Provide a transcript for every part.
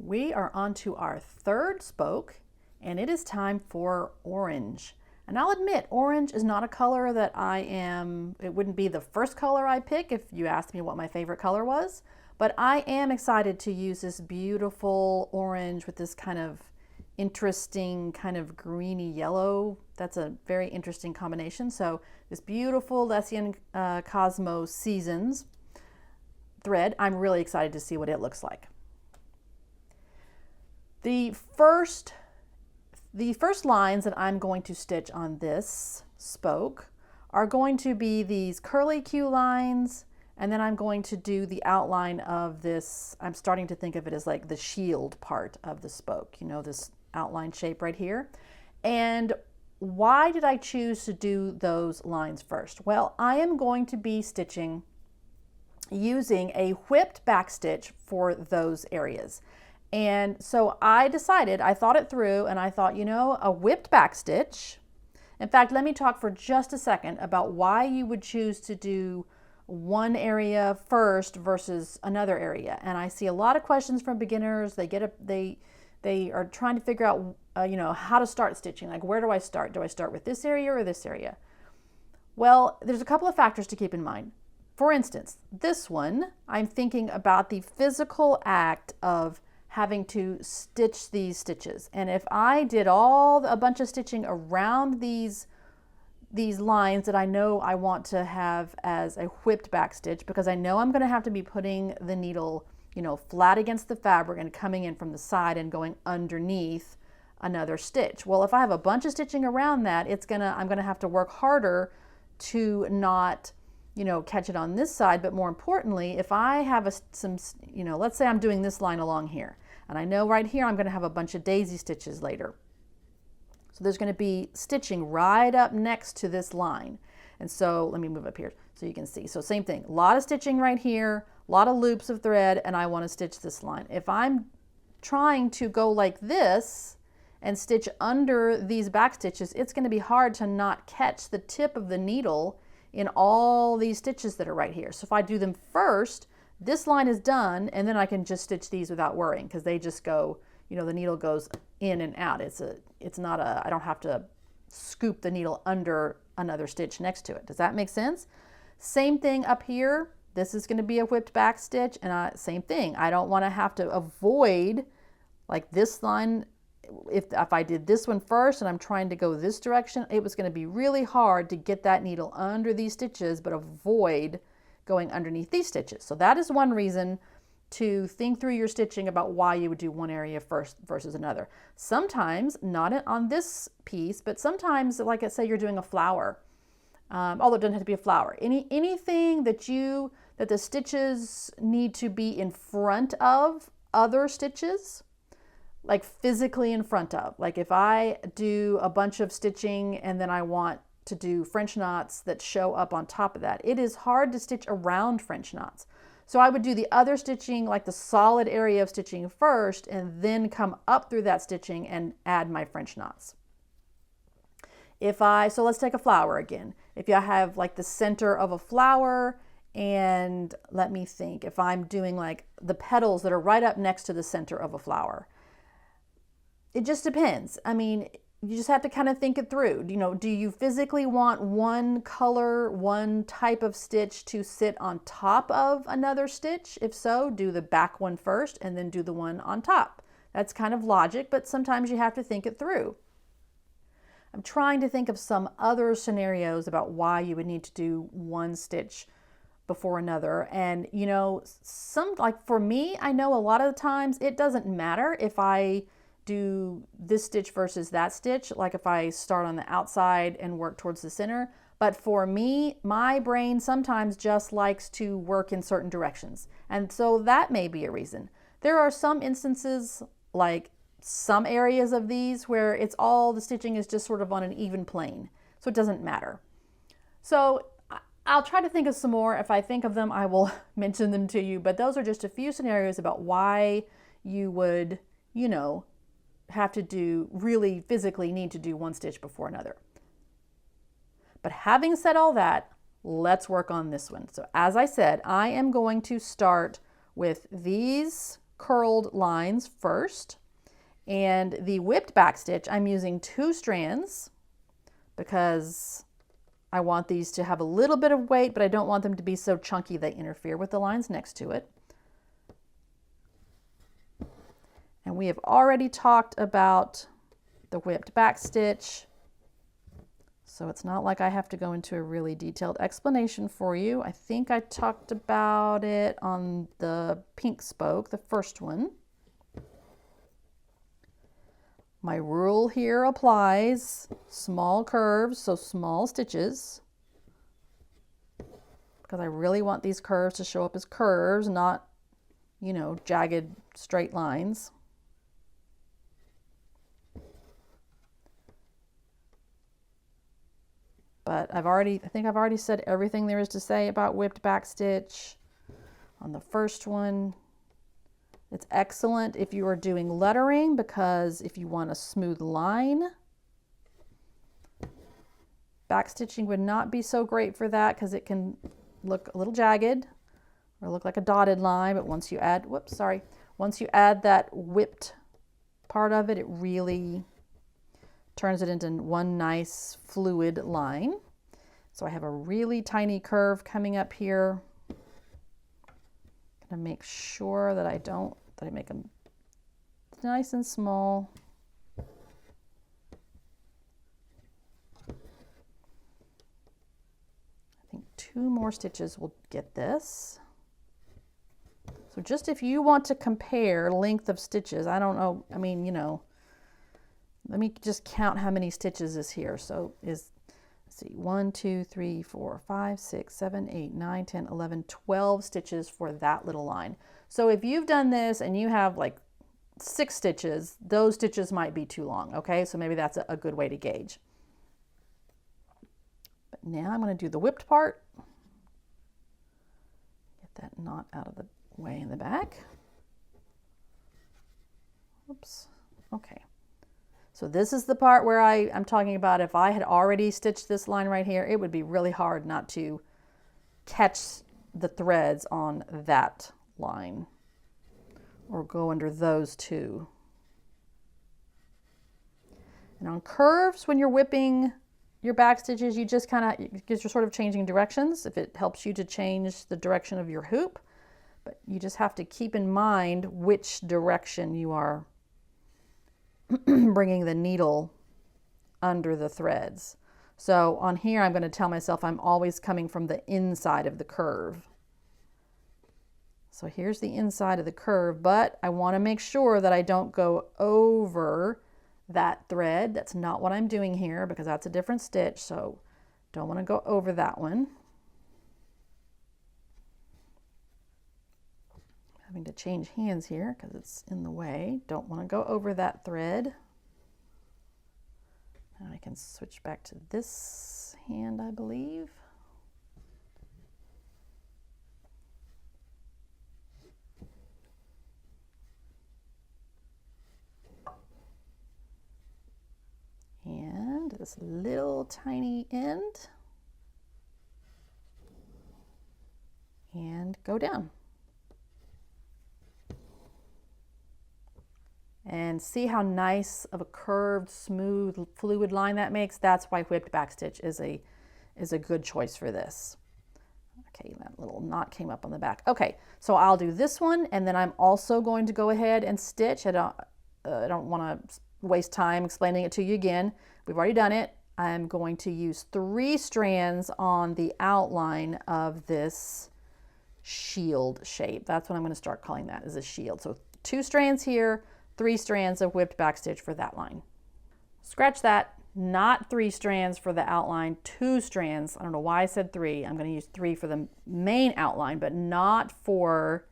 We are on to our third spoke, and it is time for orange. And I'll admit, orange is not a color that it wouldn't be the first color I pick if you asked me what my favorite color was, but I am excited to use this beautiful orange with this kind of interesting kind of greeny yellow. That's a very interesting combination. So this beautiful Lessian Cosmos Seasons thread, I'm really excited to see what it looks like. The first lines that I'm going to stitch on this spoke are going to be these curly Q lines, and then I'm going to do the outline of this. I'm starting to think of it as like the shield part of the spoke, you know, this outline shape right here. And why did I choose to do those lines first? Well, I am going to be stitching using a whipped back stitch for those areas. And so I thought it through, and I thought, you know, a whipped back stitch. In fact, let me talk for just a second about why you would choose to do one area first versus another area. And I see a lot of questions from beginners. They are trying to figure out, you know, how to start stitching. Like, where do I start? Do I start with this area or this area? Well, there's a couple of factors to keep in mind. For instance, this one, I'm thinking about the physical act of having to stitch these stitches. And if I did a bunch of stitching around these lines that I know I want to have as a whipped back stitch, because I know I'm going to have to be putting the needle, you know, flat against the fabric and coming in from the side and going underneath another stitch. Well, if I have a bunch of stitching around that, I'm going to have to work harder to not, you know, catch it on this side. But more importantly, if I have you know, let's say I'm doing this line along here, and I know right here I'm going to have a bunch of daisy stitches later. So there's going to be stitching right up next to this line. And so let me move up here so you can see. So same thing, a lot of stitching right here, a lot of loops of thread, and I want to stitch this line. If I'm trying to go like this and stitch under these back stitches, it's going to be hard to not catch the tip of the needle in all these stitches that are right here. So if I do them first, this line is done, and then I can just stitch these without worrying, because they just go, you know, the needle goes in and out. I don't have to scoop the needle under another stitch next to it. Does that make sense? Same thing up here. This is going to be a whipped back stitch, and same thing. I don't want to have to avoid like this line. If I did this one first and I'm trying to go this direction, it was going to be really hard to get that needle under these stitches but avoid going underneath these stitches. So that is one reason to think through your stitching about why you would do one area first versus another. Sometimes, not on this piece, but sometimes, like I say, you're doing a flower. Although it doesn't have to be a flower. Anything that the stitches need to be in front of other stitches, like physically in front of. Like if I do a bunch of stitching and then I want to do French knots that show up on top of that, it is hard to stitch around French knots. So I would do the other stitching, like the solid area of stitching first, and then come up through that stitching and add my French knots. So let's take a flower again. If you have like the center of a flower, and let me think, if I'm doing like the petals that are right up next to the center of a flower, it just depends. I mean, you just have to kind of think it through. You know, do you physically want one color, one type of stitch to sit on top of another stitch? If so, do the back one first and then do the one on top. That's kind of logic, but sometimes you have to think it through. I'm trying to think of some other scenarios about why you would need to do one stitch before another. And you know, like for me, I know a lot of the times it doesn't matter if I do this stitch versus that stitch, like if I start on the outside and work towards the center. But for me, my brain sometimes just likes to work in certain directions. And so that may be a reason. There are some instances, like some areas of these, where the stitching is just sort of on an even plane. So it doesn't matter. So I'll try to think of some more. If I think of them, I will mention them to you. But those are just a few scenarios about why you would, you know, have to really physically need to do one stitch before another. But having said all that, let's work on this one. So as I said, I am going to start with these curled lines first. And the whipped back stitch, I'm using 2 strands because I want these to have a little bit of weight, but I don't want them to be so chunky they interfere with the lines next to it. And we have already talked about the whipped back stitch, so it's not like I have to go into a really detailed explanation for you. I think I talked about it on the pink spoke, the first one. My rule here applies: small curves, so small stitches, because I really want these curves to show up as curves, not, you know, jagged straight lines. But I think I've already said everything there is to say about whipped back stitch on the first one. It's excellent if you are doing lettering, because if you want a smooth line, back stitching would not be so great for that because it can look a little jagged or look like a dotted line. But once you add, once you add that whipped part of it, it really turns it into one nice fluid line. So I have a really tiny curve coming up here. I'm gonna make sure that I make them nice and small. I think 2 more stitches will get this. So just if you want to compare length of stitches, I don't know, I mean, you know, let me just count how many stitches is here. So let's see, 1, 2, 3, 4, 5, 6, 7, 8, 9, 10, 11, 12 stitches for that little line. So if you've done this and you have like 6 stitches, those stitches might be too long, okay? So maybe that's a good way to gauge. But now I'm going to do the whipped part. Get that knot out of the way in the back. Oops, okay. So this is the part where I'm talking about if I had already stitched this line right here, it would be really hard not to catch the threads on that line or go under those 2. And on curves, when you're whipping your back stitches, you just because you're sort of changing directions, if it helps you to change the direction of your hoop, but you just have to keep in mind which direction you are bringing the needle under the threads. So on here, I'm going to tell myself I'm always coming from the inside of the curve. So here's the inside of the curve, but I want to make sure that I don't go over that thread. That's not what I'm doing here because that's a different stitch, so don't want to go over that one. Having to change hands here because it's in the way. Don't want to go over that thread. Now I can switch back to this hand, I believe. And this little tiny end. And go down. And see how nice of a curved, smooth, fluid line that makes? That's why whipped back stitch is a good choice for this. Okay, that little knot came up on the back. Okay, so I'll do this one, and then I'm also going to go ahead and stitch. I don't want to waste time explaining it to you again. We've already done it. I'm going to use 3 strands on the outline of this shield shape. That's what I'm going to start calling that, is a shield. So 2 strands here, 3 strands of whipped back stitch for that line. Scratch that, not 3 strands for the outline, 2 strands. I don't know why I said 3. I'm going to use 3 for the main outline, but not for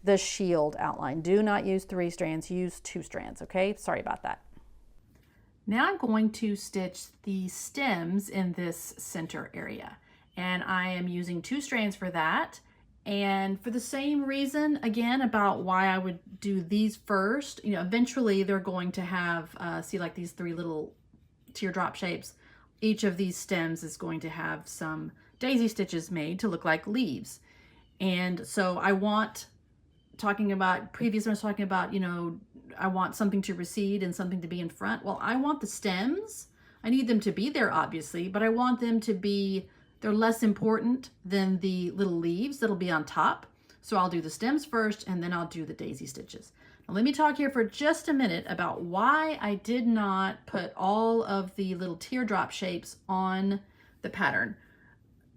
the shield outline. Do not use 3 strands, use 2 strands, okay? Sorry about that. Now I'm going to stitch the stems in this center area, and I am using 2 strands for that. And for the same reason, again, about why I would do these first, you know, eventually they're going to have, see like these 3 little teardrop shapes. Each of these stems is going to have some daisy stitches made to look like leaves. And so I want talking about, previously I was talking about, you know, I want something to recede and something to be in front. Well, I want the stems. I need them to be there, obviously, but I want them to be, they're less important than the little leaves that'll be on top. So I'll do the stems first, and then I'll do the daisy stitches. Now let me talk here for just a minute about why I did not put all of the little teardrop shapes on the pattern.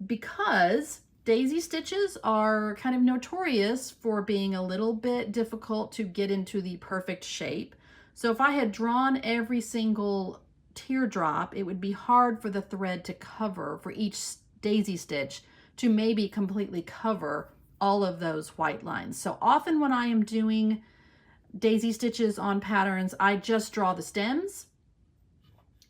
Because daisy stitches are kind of notorious for being a little bit difficult to get into the perfect shape. So if I had drawn every single teardrop, it would be hard for the thread to cover, for each daisy stitch to maybe completely cover all of those white lines. So often when I am doing daisy stitches on patterns, I just draw the stems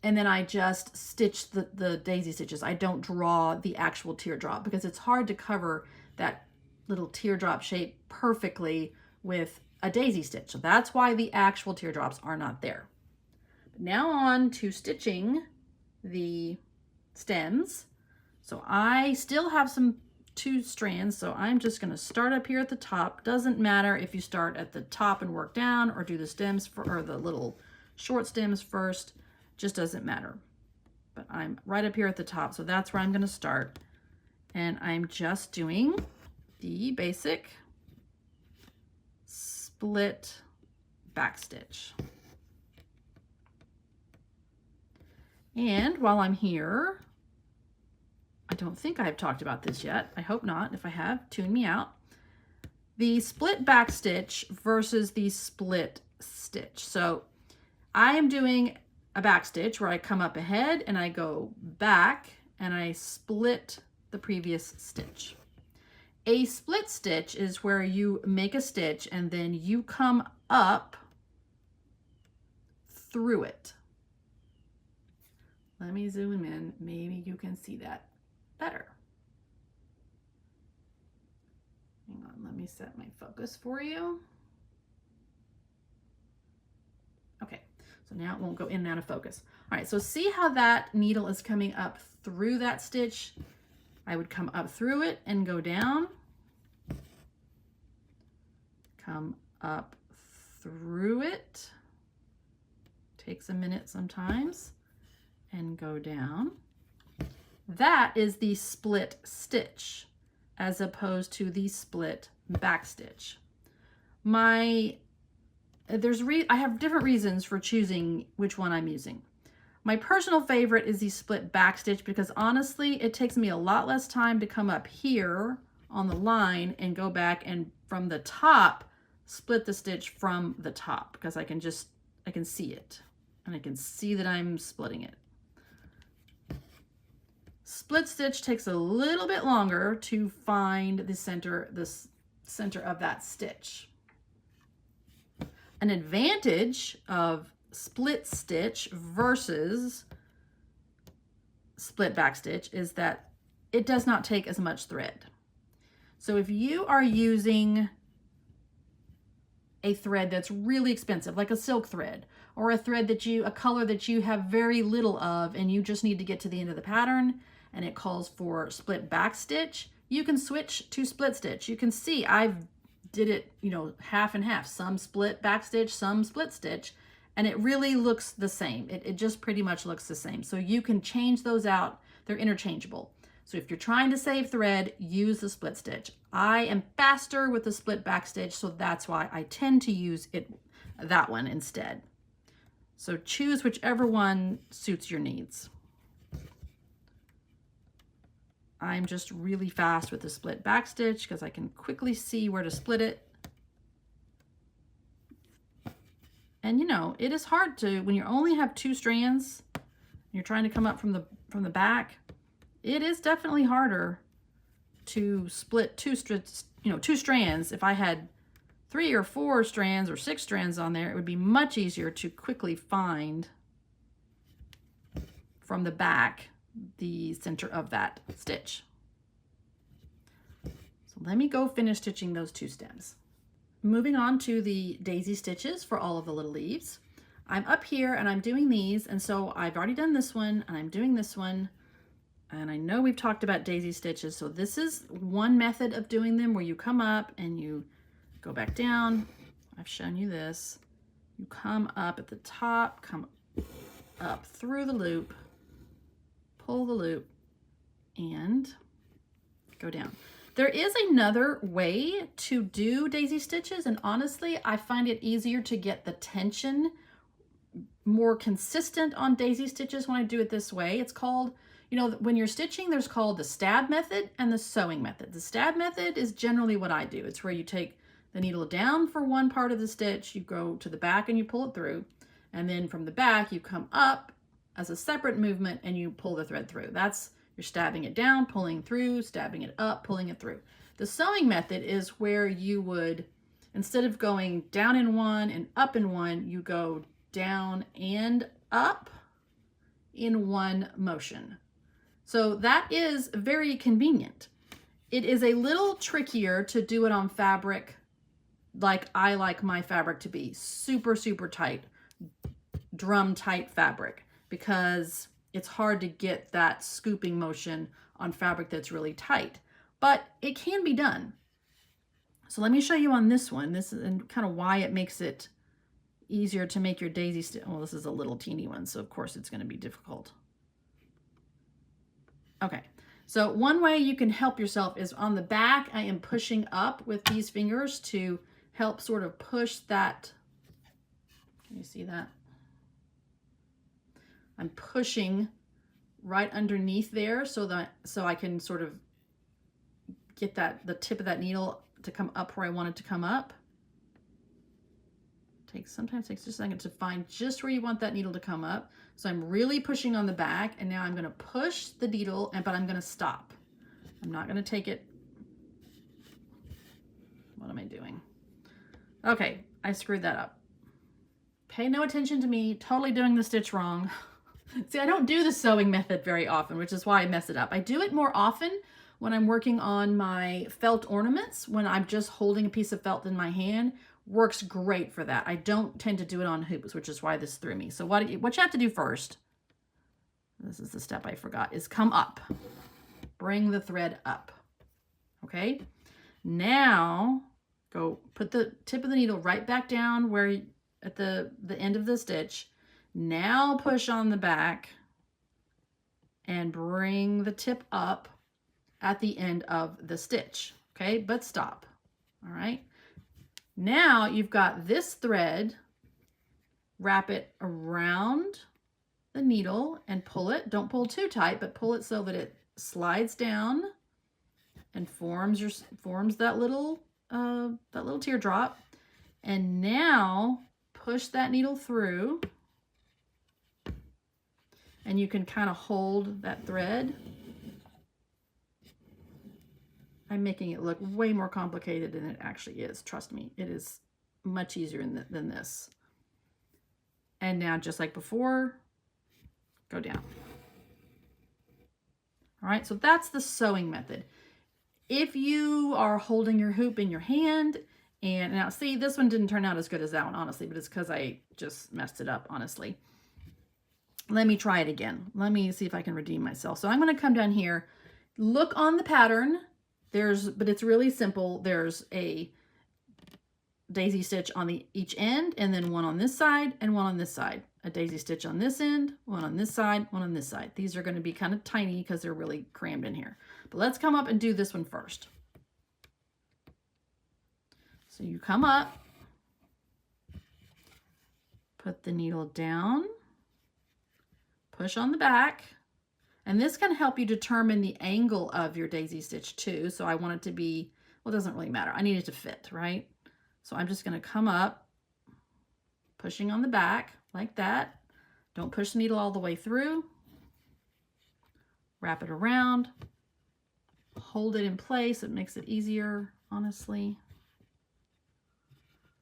and then I just stitch the daisy stitches. I don't draw the actual teardrop because it's hard to cover that little teardrop shape perfectly with a daisy stitch. So that's why the actual teardrops are not there. But now on to stitching the stems. So I still have two strands, so I'm just going to start up here at the top. Doesn't matter if you start at the top and work down or do the stems or the little short stems first. Just doesn't matter. But I'm right up here at the top, so that's where I'm going to start. And I'm just doing the basic split back stitch. And while I'm here, I don't think I've talked about this yet. I hope not. If I have, tune me out. The split back stitch versus the split stitch. So I am doing a back stitch where I come up ahead and I go back and I split the previous stitch. A split stitch is where you make a stitch and then you come up through it. Let me zoom in. Maybe you can see that better. Hang on, let me set my focus for you. Okay. So now it won't go in and out of focus. All right, so see how that needle is coming up through that stitch? I would come up through it and go down. Come up through it. Takes a minute sometimes. And go down. That is the split stitch as opposed to the split back stitch. I have different reasons for choosing which one I'm using. My personal favorite is the split back stitch because honestly, it takes me a lot less time to come up here on the line and go back and from the top, split the stitch from the top because I can see it and I can see that I'm splitting it. Split stitch takes a little bit longer to find the center of that stitch. An advantage of split stitch versus split back stitch is that it does not take as much thread. So if you are using a thread that's really expensive, like a silk thread, or a thread a color that you have very little of and you just need to get to the end of the pattern and it calls for split back stitch, you can switch to split stitch. You can see I've did it, half and half, some split back stitch, some split stitch, and it really looks the same. It just pretty much looks the same. So you can change those out. They're interchangeable. So if you're trying to save thread, use the split stitch. I am faster with the split back stitch, so that's why I tend to use that one instead. So choose whichever one suits your needs. I'm just really fast with the split back stitch because I can quickly see where to split it. And it is hard when you only have two strands, you're trying to come up from the back, it is definitely harder to split two strands. If I had 3 or 4 strands or 6 strands on there, it would be much easier to quickly find from the back the center of that stitch. So let me go finish stitching those 2 stems. Moving on to the daisy stitches for all of the little leaves. I'm up here and I'm doing these, and so I've already done this one and I'm doing this one, and I know we've talked about daisy stitches, so this is one method of doing them where you come up and you go back down. I've shown you this. You come up at the top, come up through the loop, pull the loop, and go down. There is another way to do daisy stitches, and honestly, I find it easier to get the tension more consistent on daisy stitches when I do it this way. It's called, you know, when you're stitching, there's called the stab method and the sewing method. The stab method is generally what I do. It's where you take the needle down for one part of the stitch, you go to the back and you pull it through, and then from the back you come up as a separate movement and you pull the thread through. That's, you're stabbing it down, pulling through, stabbing it up, pulling it through. The sewing method is where you would, instead of going down in one and up in one, you go down and up in one motion. So that is very convenient. It is a little trickier to do it on fabric like I like my fabric to be, super, super tight, drum tight fabric, because it's hard to get that scooping motion on fabric that's really tight, but it can be done. So let me show you on this one. This is kind of why it makes it easier to make your daisy stitch. Well, this is a little teeny one, so of course it's going to be difficult. Okay, so one way you can help yourself is on the back. I am pushing up with these fingers to help sort of push that. Can you see that? I'm pushing right underneath there so I can sort of get the tip of that needle to come up where I want it to come up. Sometimes takes just a second to find just where you want that needle to come up. So I'm really pushing on the back, and now I'm going to push the needle, but I'm going to stop. I'm not going to take it. What am I doing? Okay, I screwed that up. Pay no attention to me, totally doing the stitch wrong. See, I don't do the sewing method very often, which is why I mess it up. I do it more often when I'm working on my felt ornaments, when I'm just holding a piece of felt in my hand. Works great for that. I don't tend to do it on hoops, which is why this threw me. So what you have to do first, this is the step I forgot, is come up. Bring the thread up. Okay? Now, go put the tip of the needle right back down where at the end of the stitch. Now push on the back and bring the tip up at the end of the stitch. Okay? But stop. All right? Now you've got this thread, wrap it around the needle and pull it. Don't pull too tight, but pull it so that it slides down and forms that little teardrop. And now push that needle through, and you can kind of hold that thread. I'm making it look way more complicated than it actually is. Trust me, it is much easier than this. And now, just like before, go down. All right, so that's the sewing method. If you are holding your hoop in your hand, and now see, this one didn't turn out as good as that one, honestly, but it's because I just messed it up, honestly. Let me try it again. Let me see if I can redeem myself. So I'm going to come down here, look on the pattern. But it's really simple. There's a daisy stitch on each end, and then one on this side and one on this side. A daisy stitch on this end, one on this side, one on this side. These are going to be kind of tiny because they're really crammed in here. But let's come up and do this one first. So you come up, put the needle down, push on the back. And this can help you determine the angle of your daisy stitch too. So I want it to be, well, it doesn't really matter. I need it to fit, right? So I'm just going to come up, pushing on the back like that. Don't push the needle all the way through. Wrap it around. Hold it in place. It makes it easier, honestly.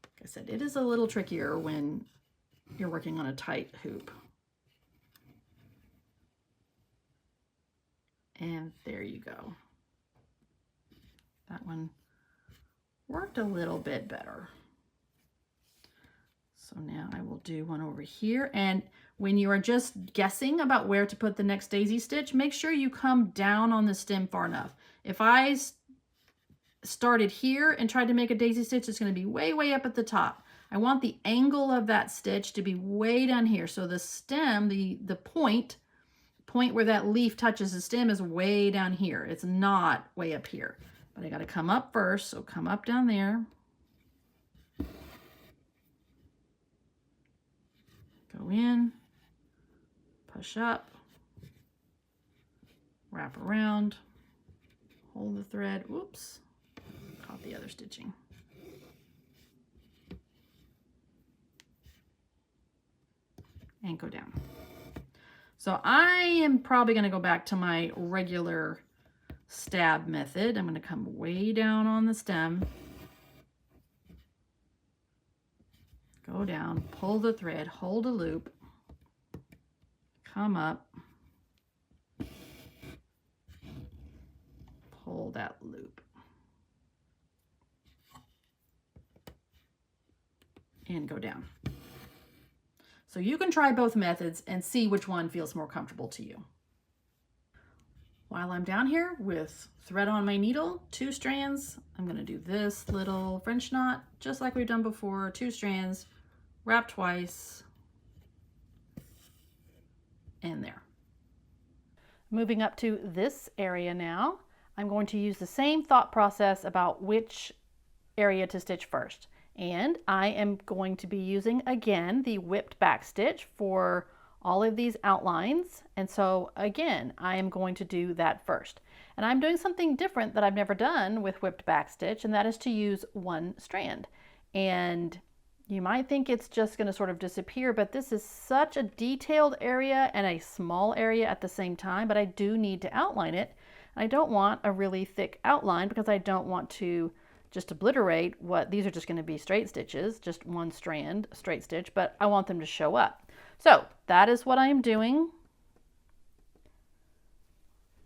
Like I said, it is a little trickier when you're working on a tight hoop. And there you go. That one worked a little bit better. So now I will do one over here. And when you are just guessing about where to put the next daisy stitch, make sure you come down on the stem far enough. If I started here and tried to make a daisy stitch, it's going to be way, way up at the top. I want the angle of that stitch to be way down here. So the stem, the point where that leaf touches the stem is way down here. It's not way up here. But I got to come up first, so come up down there. Go in, push up, wrap around, hold the thread. Oops, caught the other stitching. And go down. So I am probably going to go back to my regular stab method. I'm going to come way down on the stem, go down, pull the thread, hold a loop, come up, pull that loop, and go down. So you can try both methods and see which one feels more comfortable to you. While I'm down here with thread on my needle, 2 strands, I'm going to do this little French knot, just like we've done before, 2 strands, wrap twice, and there. Moving up to this area now, I'm going to use the same thought process about which area to stitch first. And I am going to be using, again, the whipped back stitch for all of these outlines. And so again, I am going to do that first. And I'm doing something different that I've never done with whipped back stitch, and that is to use 1 strand. And you might think it's just going to sort of disappear, but this is such a detailed area and a small area at the same time, but I do need to outline it. I don't want a really thick outline because I don't want to just obliterate what these are just going to be straight stitches, just 1 strand straight stitch, but I want them to show up. So that is what I am doing.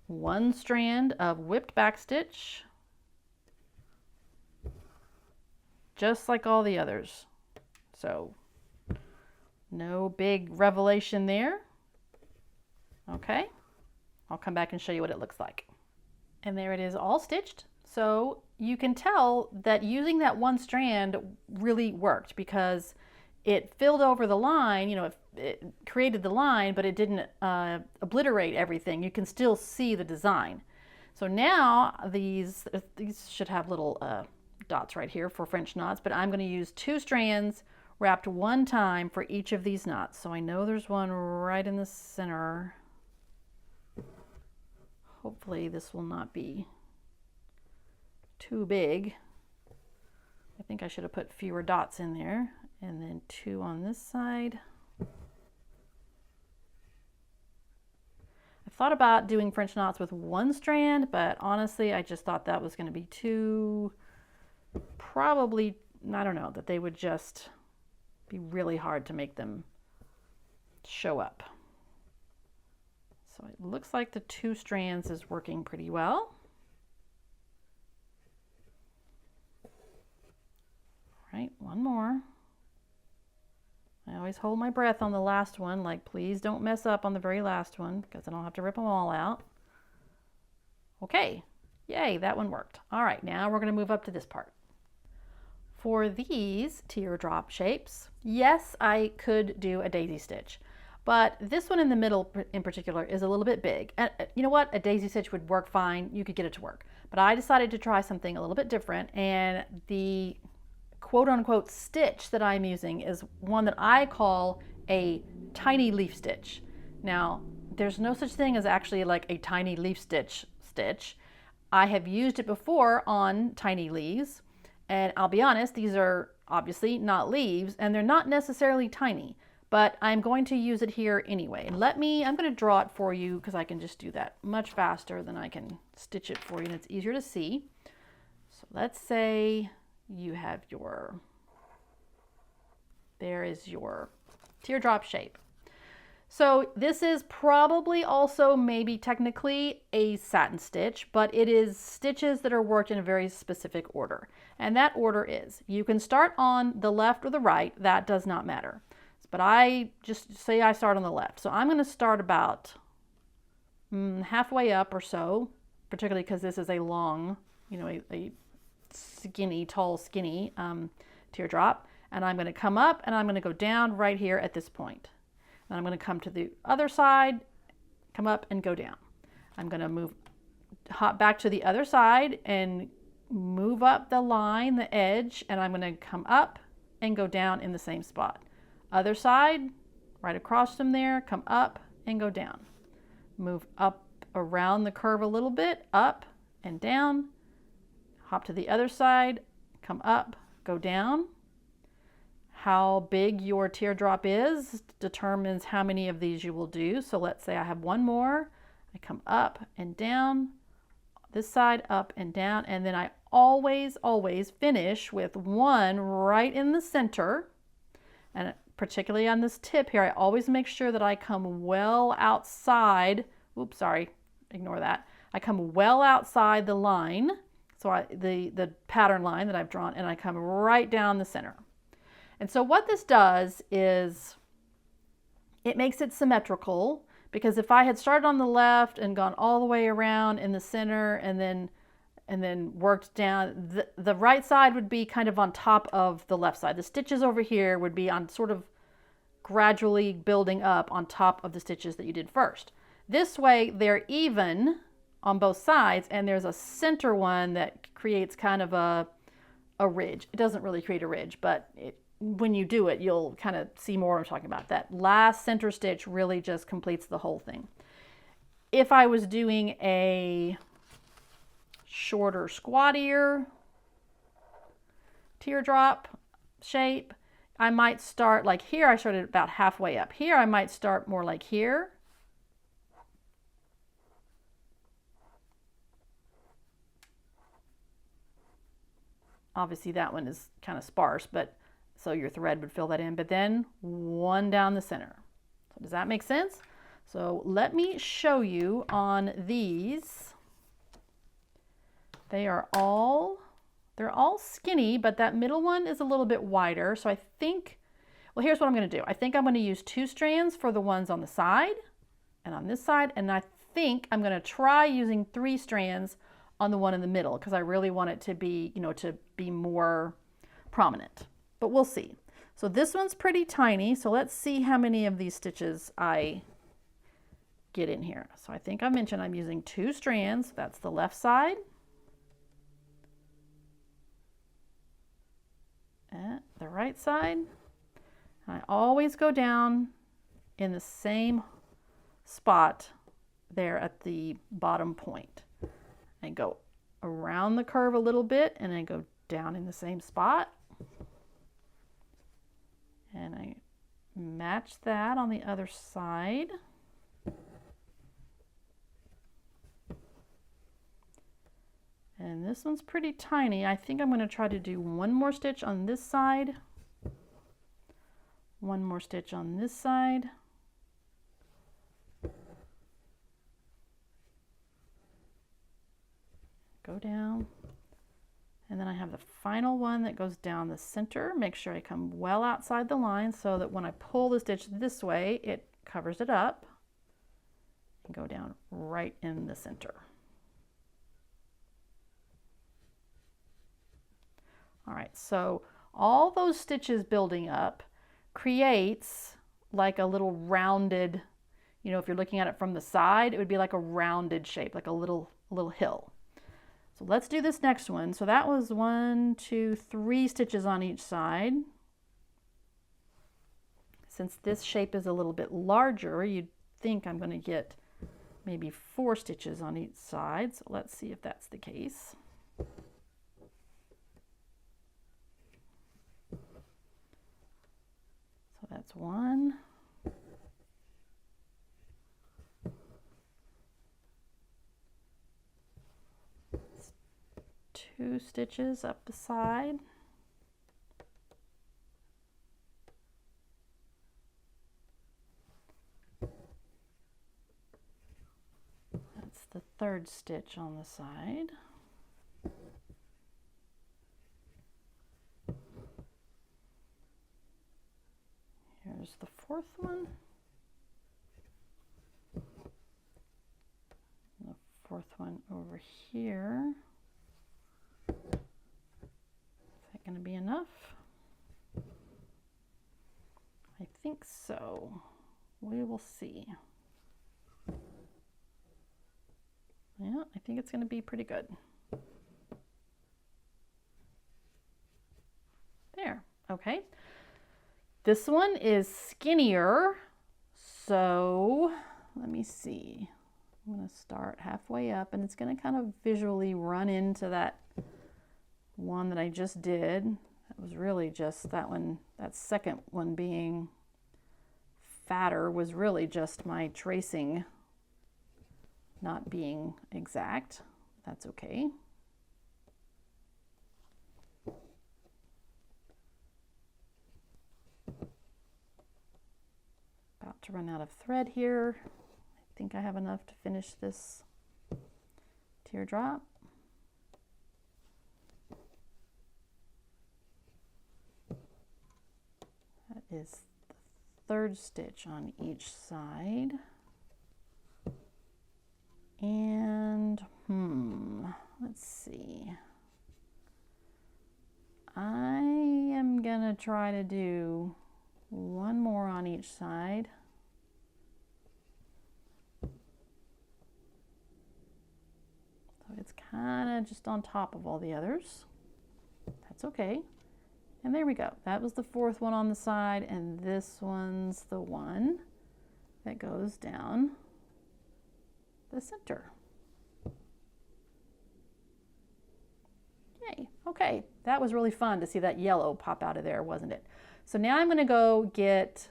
1 strand of whipped back stitch, just like all the others. So no big revelation there. Okay, I'll come back and show you what it looks like. And there it is, all stitched. So you can tell that using that 1 strand really worked because it filled over the line, you know, it created the line, but it didn't obliterate everything. You can still see the design. So now these should have little dots right here for French knots, but I'm going to use 2 strands wrapped 1 time for each of these knots. So I know there's one right in the center. Hopefully this will not be too big. I think I should have put fewer dots in there, and then 2 on this side. I thought about doing French knots with 1 strand, but honestly I just thought that was going to be too, probably, I don't know, that they would just be really hard to make them show up. So it looks like the 2 strands is working pretty well. Right, 1 more. I always hold my breath on the last one, like please don't mess up on the very last one because then I'll have to rip them all out. Okay, yay, that one worked. All right, now we're going to move up to this part. For these teardrop shapes, yes, I could do a daisy stitch, but this one in the middle in particular is a little bit big. And you know what? A daisy stitch would work fine. You could get it to work. But I decided to try something a little bit different, and the quote-unquote stitch that I'm using is one that I call a tiny leaf stitch. Now, there's no such thing as actually like a tiny leaf stitch. I have used it before on tiny leaves, and I'll be honest, these are obviously not leaves, and they're not necessarily tiny, but I'm going to use it here anyway. And I'm going to draw it for you because I can just do that much faster than I can stitch it for you, and it's easier to see. So let's say you have there is your teardrop shape. So this is probably also maybe technically a satin stitch, but it is stitches that are worked in a very specific order. And that order is, you can start on the left or the right, that does not matter. But I just say I start on the left. So I'm going to start about halfway up or so, particularly because this is a long, you know, a skinny, tall, skinny teardrop. And I'm going to come up and I'm going to go down right here at this point. And I'm going to come to the other side, come up and go down. I'm going to hop back to the other side and move up the line, the edge, and I'm going to come up and go down in the same spot. Other side, right across from there, come up and go down. Move up around the curve a little bit, up and down. Hop to the other side, come up, go down. How big your teardrop is determines how many of these you will do. So let's say I have one more. I come up and down, this side up and down, and then I always finish with one right in the center. And particularly on this tip here, I always make sure that I come well outside. Oops, sorry, ignore that. I come well outside the line, so the pattern line that I've drawn, and I come right down the center. And so what this does is it makes it symmetrical, because if I had started on the left and gone all the way around in the center and then worked down, the right side would be kind of on top of the left side. The stitches over here would be on sort of gradually building up on top of the stitches that you did first. This way they're even on both sides, and there's a center one that creates kind of a ridge. It doesn't really create a ridge, but when you do it, you'll kind of see more what I'm talking about. That last center stitch really just completes the whole thing. If I was doing a shorter, squattier teardrop shape, I might start like here. I started about halfway up here. I might start more like here. Obviously that one is kind of sparse, but so your thread would fill that in, but then one down the center. So does that make sense? So let me show you on these. They're all skinny, but that middle one is a little bit wider. So I think, well, here's what I'm going to do. I think I'm going to use 2 strands for the ones on the side and on this side, and I think I'm going to try using 3 strands on the one in the middle, because I really want it to be, to be more prominent. But we'll see. So this one's pretty tiny, so let's see how many of these stitches I get in here. So I think I mentioned I'm using 2 strands. That's the left side. And the right side. And I always go down in the same spot there at the bottom point. I go around the curve a little bit, and I go down in the same spot. And I match that on the other side. And this one's pretty tiny. I think I'm going to try to do one more stitch on this side, one more stitch on this side, go down. And then I have the final one that goes down the center. Make sure I come well outside the line so that when I pull the stitch this way, it covers it up, and go down right in the center. All right, so all those stitches building up creates like a little rounded, if you're looking at it from the side, it would be like a rounded shape, like a little hill. So let's do this next one. So that was 1, 2, 3 stitches on each side. Since this shape is a little bit larger, you'd think I'm going to get maybe 4 stitches on each side. So let's see if that's the case. So that's 1. 2 stitches up the side. That's the 3rd stitch on the side. Here's the 4th one. And the 4th one over here. that going to be enough? I think so. We will see. Yeah, I think it's going to be pretty good. There, okay. This one is skinnier, so let me see. I'm going to start halfway up, and it's going to kind of visually run into that one that I just did. That was really just that one, that second one being fatter was really just my tracing not being exact. That's okay. About to run out of thread here. I think I have enough to finish this teardrop. That is the third stitch on each side. And let's see. I am gonna try to do one more on each side. So it's kind of just on top of all the others. That's okay. And there we go. That was the fourth one on the side, and this one's the one that goes down the center. Yay. Okay, that was really fun to see that yellow pop out of there, wasn't it? So now I'm going to go get,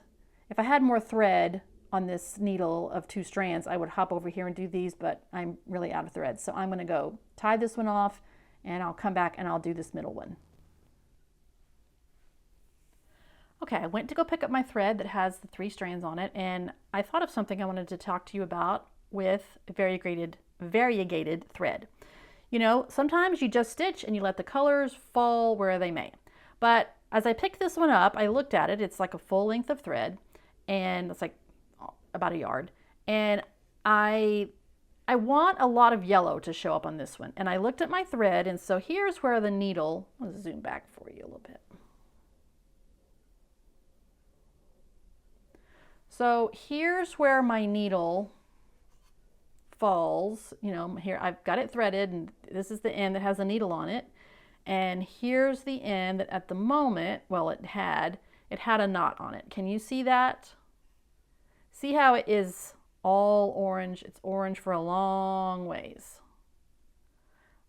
if I had more thread on this needle of 2 strands, I would hop over here and do these, but I'm really out of thread. So I'm going to go tie this one off, and I'll come back and I'll do this middle one. Okay, I went to go pick up my thread that has the 3 strands on it, and I thought of something I wanted to talk to you about with variegated thread. You know, sometimes you just stitch and you let the colors fall where they may. But as I picked this one up, I looked at it. It's like a full length of thread, and it's like about a yard. And I want a lot of yellow to show up on this one. And I looked at my thread, and so here's where the needle, I'll zoom back for you a little bit. So here's where my needle falls. You know, here I've got it threaded, and this is the end that has a needle on it. And here's the end that at the moment, well, it had a knot on it. Can you see that? See how it is all orange? It's orange for a long ways,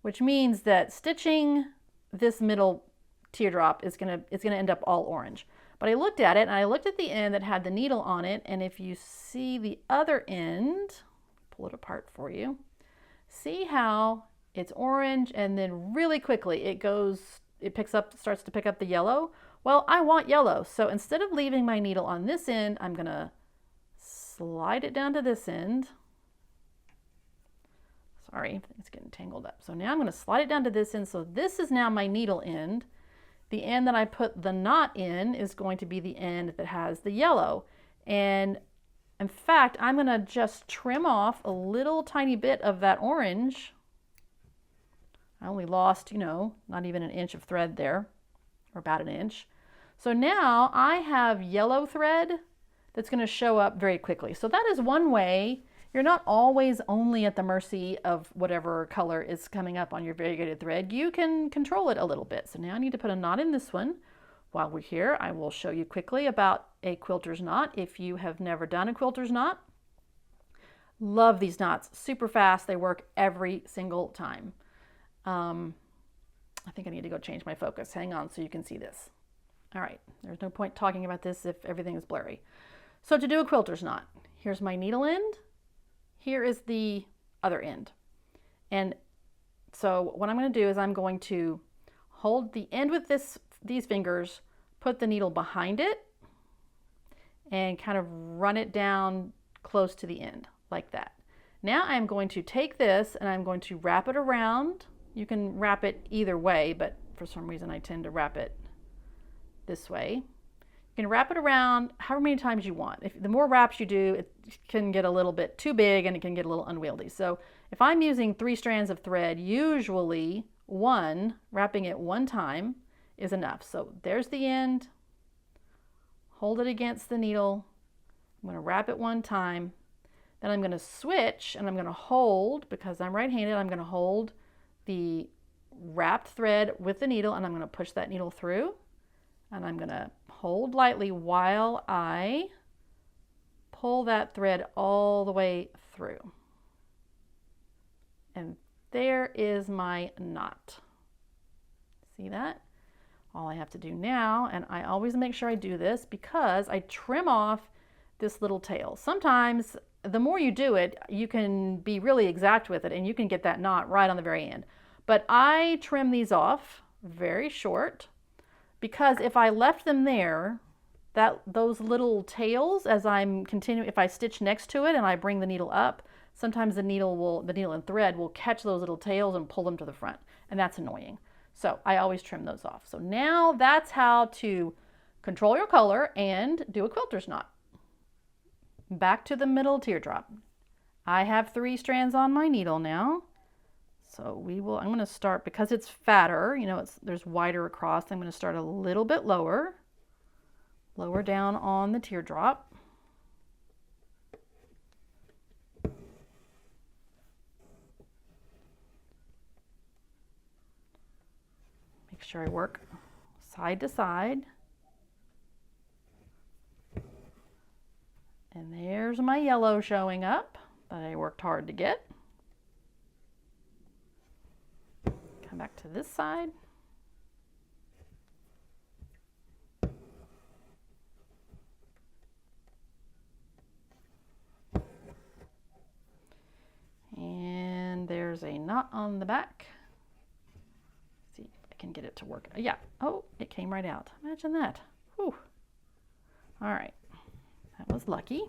which means that stitching this middle teardrop is gonna end up all orange. But I looked at it, and I looked at the end that had the needle on it, and if you see the other end, pull it apart for you, see how it's orange, and then really quickly it starts to pick up the yellow. Well, I want yellow, so instead of leaving my needle on this end, I'm gonna slide it down to this end. Sorry, it's getting tangled up. So now I'm gonna slide it down to this end, so this is now my needle end. The end that I put the knot in is going to be the end that has the yellow. And in fact, I'm gonna just trim off a little tiny bit of that orange. I only lost, you know, not even an inch of thread there, or about an inch. So now I have yellow thread that's going to show up very quickly. So that is one way. You're not always only at the mercy of whatever color is coming up on your variegated thread. You can control it a little bit. So now I need to put a knot in this one. While we're here, I will show you quickly about a quilter's knot. If you have never done a quilter's knot, love these knots, super fast. They work every single time. I think I need to go change my focus. Hang on so you can see this. All right, there's no point talking about this if everything is blurry. So to do a quilter's knot, here's my needle end. Here is the other end. And so what I'm going to do is I'm going to hold the end with these fingers, put the needle behind it, and kind of run it down close to the end, like that. Now I'm going to take this and I'm going to wrap it around. You can wrap it either way, but for some reason I tend to wrap it this way. You can wrap it around however many times you want. The more wraps you do, it can get a little bit too big and it can get a little unwieldy. So if I'm using 3 strands of thread, usually wrapping it one time, is enough. So there's the end. Hold it against the needle. I'm going to wrap it one time. Then I'm going to switch and I'm going to hold, because I'm right-handed, I'm going to hold the wrapped thread with the needle and I'm going to push that needle through. And I'm going to hold lightly while I pull that thread all the way through. And there is my knot. See that? All I have to do now, and I always make sure I do this because I trim off this little tail. Sometimes the more you do it, you can be really exact with it and you can get that knot right on the very end. But I trim these off very short, because if I left them there, those little tails, as I'm continuing, if I stitch next to it and I bring the needle up, sometimes the needle and thread will catch those little tails and pull them to the front, and that's annoying. So I always trim those off. So now that's how to control your color and do a quilter's knot. Back to the middle teardrop. I have 3 strands on my needle now. So I'm going to start, because it's fatter, you know, there's wider across, I'm going to start a little bit lower down on the teardrop. Make sure I work side to side. And there's my yellow showing up that I worked hard to get. Come back to this side. And there's a knot on the back. Let's see if I can get it to work. Yeah, oh, it came right out. Imagine that. Whew. All right, that was lucky.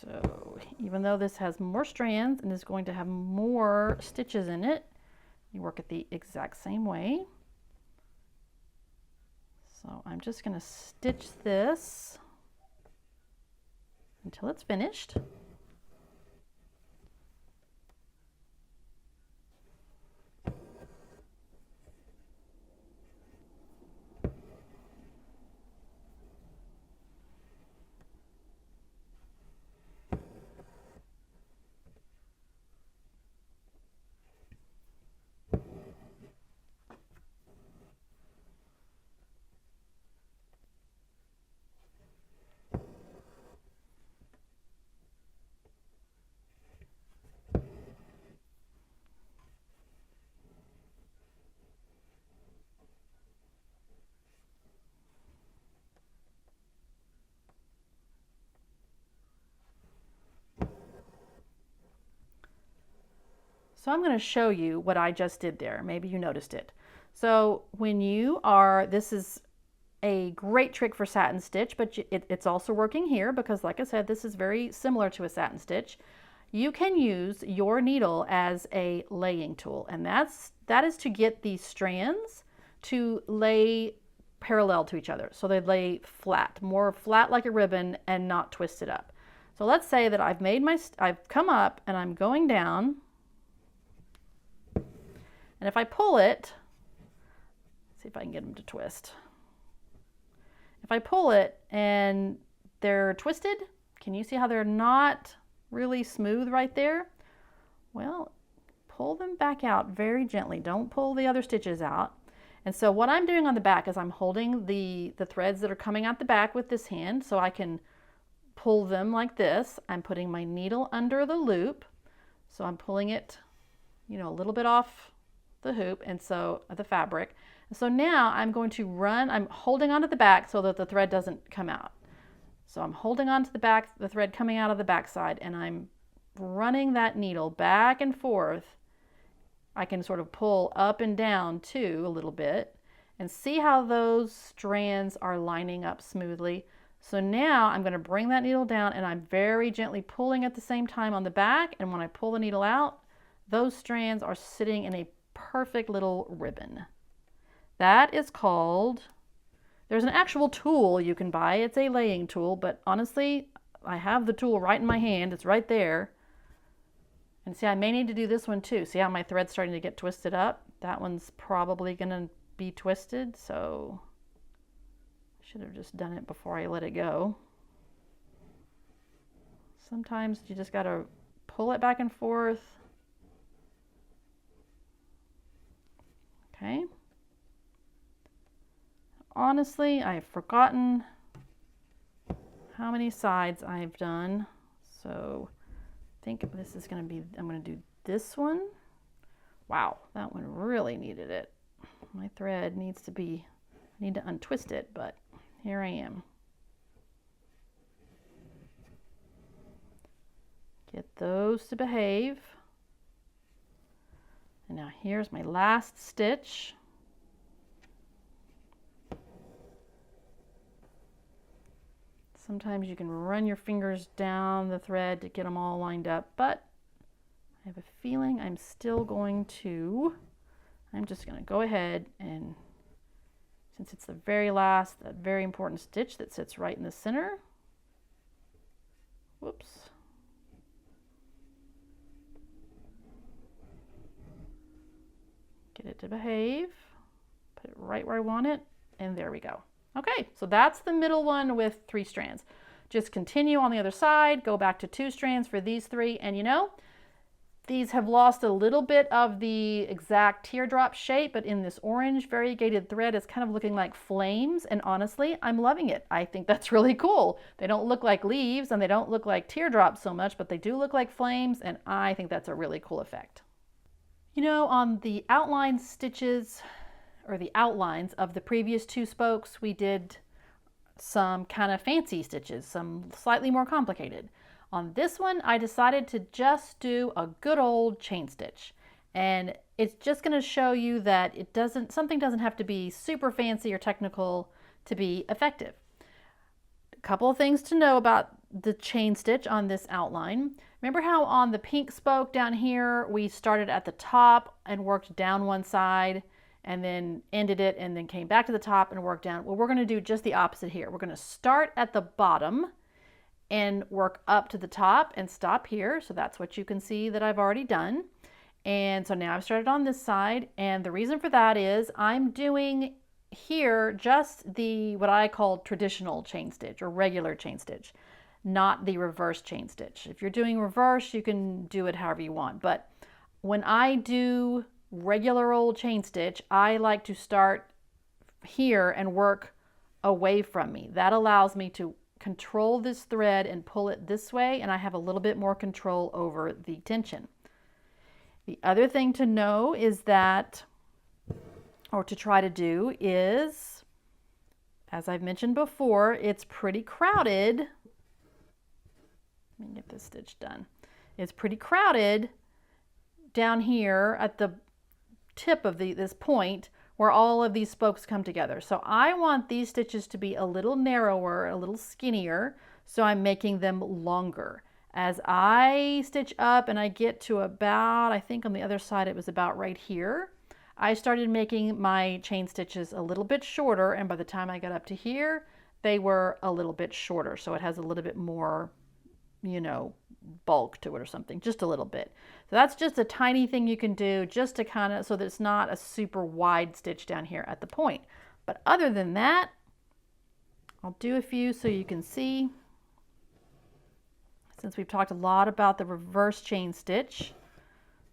So even though this has more strands and is going to have more stitches in it, you work it the exact same way. So I'm just going to stitch this until it's finished. So I'm going to show you what I just did there. Maybe you noticed it. So when this is a great trick for satin stitch, but it's also working here because, like I said, this is very similar to a satin stitch. You can use your needle as a laying tool, and that is to get these strands to lay parallel to each other. So they lay flat, more flat like a ribbon and not twisted up. So let's say that I've come up and I'm going down. And if I pull it, see if I can get them to twist. If I pull it and they're twisted, can you see how they're not really smooth right there? Well, pull them back out very gently. Don't pull the other stitches out. And so what I'm doing on the back is I'm holding the threads that are coming out the back with this hand so I can pull them like this. I'm putting my needle under the loop. So I'm pulling it, a little bit off the hoop, and so the fabric. So now I'm going to I'm holding onto the back so that the thread doesn't come out. So I'm holding onto the back, the thread coming out of the back side, and I'm running that needle back and forth. I can sort of pull up and down too a little bit and see how those strands are lining up smoothly. So now I'm going to bring that needle down and I'm very gently pulling at the same time on the back, and when I pull the needle out, those strands are sitting in a perfect little ribbon. That is called, there's an actual tool you can buy. It's a laying tool, but honestly, I have the tool right in my hand. It's right there. And see, I may need to do this one too. See how my thread's starting to get twisted up? That one's probably gonna be twisted, so I should have just done it before I let it go. Sometimes you just gotta pull it back and forth. Okay. Honestly, I've forgotten how many sides I've done. So I think this is going to be, I'm going to do this one. Wow, that one really needed it. My thread needs to be, I need to untwist it, but here I am. Get those to behave. And now here's my last stitch. Sometimes you can run your fingers down the thread to get them all lined up, but I have a feeling I'm just going to go ahead and, since it's the very last, that very important stitch that sits right in the center. Whoops. Get it to behave, put it right where I want it, and there we go. Okay, so that's the middle one with 3 strands. Just continue on the other side, go back to 2 strands for these 3, and you know, these have lost a little bit of the exact teardrop shape, but in this orange variegated thread, it's kind of looking like flames, and honestly, I'm loving it. I think that's really cool. They don't look like leaves, and they don't look like teardrops so much, but they do look like flames, and I think that's a really cool effect. You know, on the outline stitches, or the outlines of the previous 2 spokes, we did some kind of fancy stitches, some slightly more complicated. On this one, I decided to just do a good old chain stitch. And it's just going to show you that something doesn't have to be super fancy or technical to be effective. A couple of things to know about the chain stitch on this outline. Remember how on the pink spoke down here, we started at the top and worked down one side, and then ended it and then came back to the top and worked down? Well, we're going to do just the opposite here. We're going to start at the bottom and work up to the top and stop here. So that's what you can see that I've already done. And so now I've started on this side, and the reason for that is I'm doing here just the what I call traditional chain stitch or regular chain stitch, not the reverse chain stitch. If you're doing reverse, you can do it however you want, but when I do regular old chain stitch, I like to start here and work away from me. That allows me to control this thread and pull it this way, and I have a little bit more control over the tension. The other thing to know is that, or to try to do, is, as I've mentioned before, it's pretty crowded. Let me get this stitch done. It's pretty crowded down here at the tip of this point where all of these spokes come together. So I want these stitches to be a little narrower, a little skinnier, so I'm making them longer. As I stitch up and I get to about, I think on the other side it was about right here, I started making my chain stitches a little bit shorter, and by the time I got up to here, they were a little bit shorter. So it has a little bit more, you know, bulk to it or something, just a little bit. So that's just a tiny thing you can do just to kind of, so that it's not a super wide stitch down here at the point. But other than that, I'll do a few so you can see, since we've talked a lot about the reverse chain stitch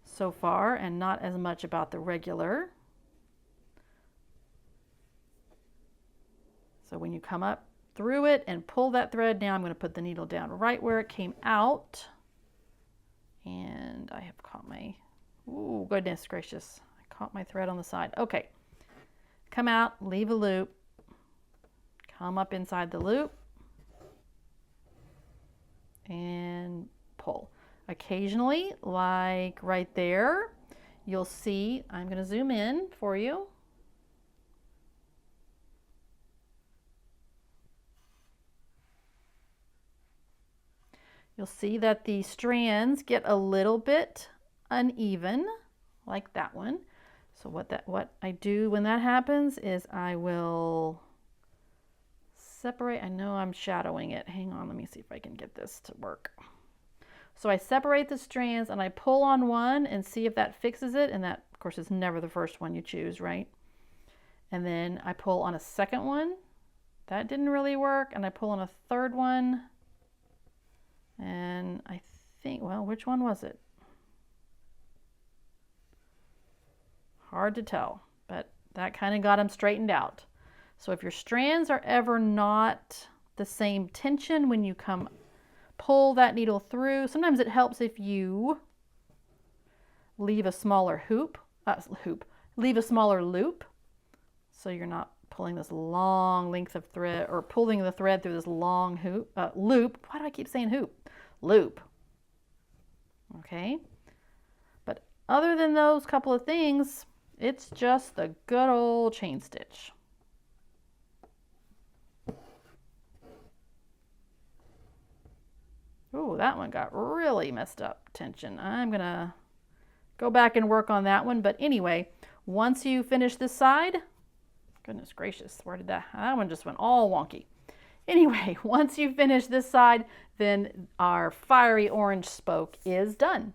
so far and not as much about the regular. So when you come up through it and pull that thread, now I'm going to put the needle down right where it came out. And I have caught my, ooh, goodness gracious, I caught my thread on the side. Okay, come out, leave a loop, come up inside the loop, and pull. Occasionally, like right there, you'll see, I'm going to zoom in for you. You'll see that the strands get a little bit uneven, like that one. So what I do when that happens is I will separate. I know I'm shadowing it. Hang on, let me see if I can get this to work. So I separate the strands and I pull on one and see if that fixes it. And that, of course, is never the first one you choose, right? And then I pull on a second one. That didn't really work. And I pull on a third one. And I think, well, which one was it? Hard to tell, but that kind of got them straightened out. So if your strands are ever not the same tension when you come pull that needle through, sometimes it helps if you leave a smaller leave a smaller loop, so you're not pulling this long length of thread or pulling the thread through this long loop. Why do I keep saying hoop? Loop. Okay. But other than those couple of things, it's just the good old chain stitch. Ooh, that one got really messed up tension. I'm gonna go back and work on that one. But anyway, once you finish this side, goodness gracious, where did that one just went all wonky. Anyway, once you finish this side, then our fiery orange spoke is done.